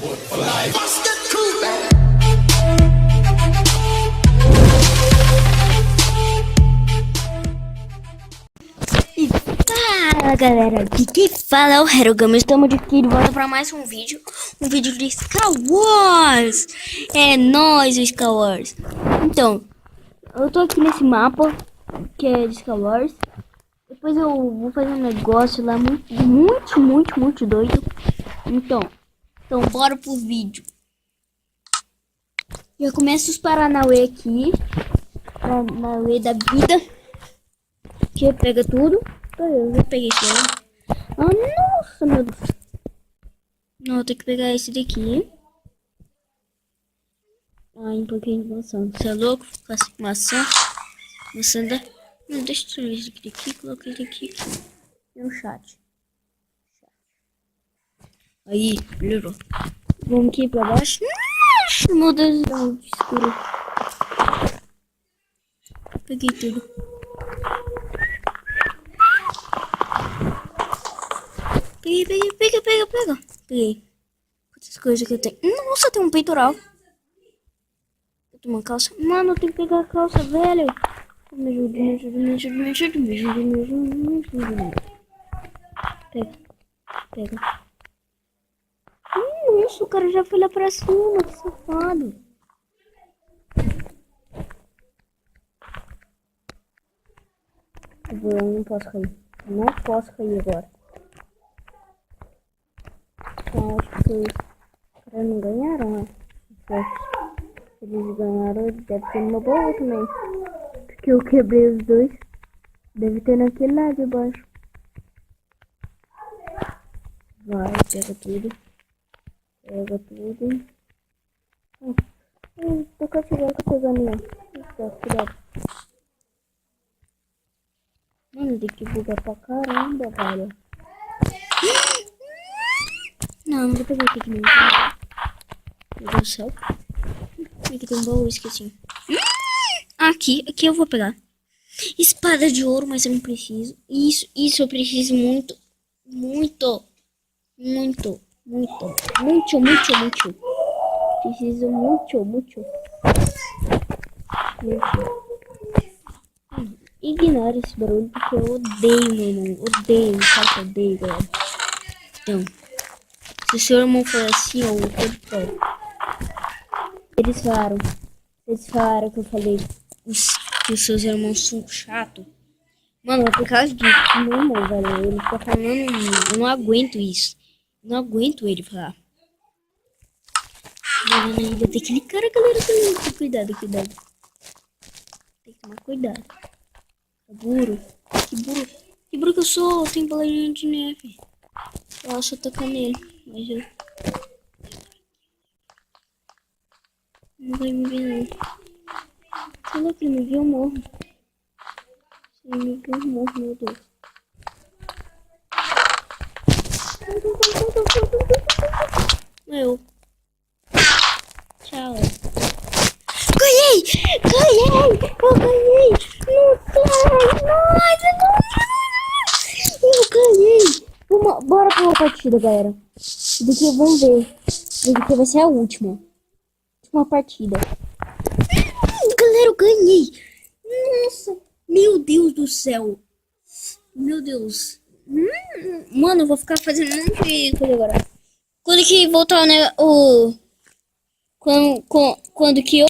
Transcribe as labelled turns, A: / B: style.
A: E fala galera, aqui quem fala é o Herogama. Estamos aqui de volta para mais um vídeo de Star Wars. É nóis, o Star Wars. Então, eu tô aqui nesse mapa que é de Star Wars. Depois eu vou fazer um negócio lá muito doido. Então bora pro vídeo. Já começa os Paranauê aqui. Paranauê da vida. Que pega tudo. Eu já peguei esse aí. Ah, nossa, meu Deus. Não, eu tenho que pegar esse daqui. Ah, um pouquinho de maçã. Você é louco? Maçã. Maçã da... Não, deixa eu trazer esse aqui. Coloquei ele aqui. E um chat. Aí, melhorou. Vamos aqui pra baixo. Meu Deus, não, escuro. Peguei tudo. Pega. Peguei. Quantas coisas que eu tenho. Nossa, tem um peitoral. Eu tenho uma calça. Mano, eu tenho que pegar a calça, velho. Me ajuda. Pega. Nossa, o cara já foi lá pra cima, que safado. Eu não posso cair. Não posso cair agora. Então, acho que os caras não ganharam, né? Se eles ganharam, deve ter uma boa também. Porque eu quebrei os dois. Deve ter naquele lá de baixo. Vai, pega tudo. Tô cativando com a coisa. Cuidado. Mano, tem que bugar pra caramba, velho. Não vou pegar aqui mesmo. Meu Deus do céu. Aqui tem um baú, esqueci. Aqui eu vou pegar. Espada de ouro, mas eu não preciso. Isso eu preciso muito. Preciso muito. Ignora esse barulho porque eu odeio, meu irmão. Odeio, sabe que eu odeio, galera. Então, se o seu irmão for assim, ou o que for. Eles falaram que eu falei que os seus irmãos são chatos. Mano, é por causa disso. Meu irmão, velho, ele fica falando, eu não aguento isso. Não aguento ele falar. Mano, ainda tem aquele cara, galera, cuidado. Tem que tomar cuidado. Que burro que eu sou, eu tenho bolinha de neve. Posso tocar nele, mas eu... Não vai me ver, não. Se ele me viu, eu morro. Se ele me viu, eu morro, meu Deus. Eu. Tchau. Ganhei! Eu ganhei! Eu ganhei! Bora pra uma partida, galera. Isso daqui vamos ver. Isso daqui vai ser a última. Última partida. Galera, eu ganhei! Nossa! Meu Deus do céu! Meu Deus! Mano, eu vou ficar fazendo um monte de coisa agora. Quando que voltar, né? Quando que eu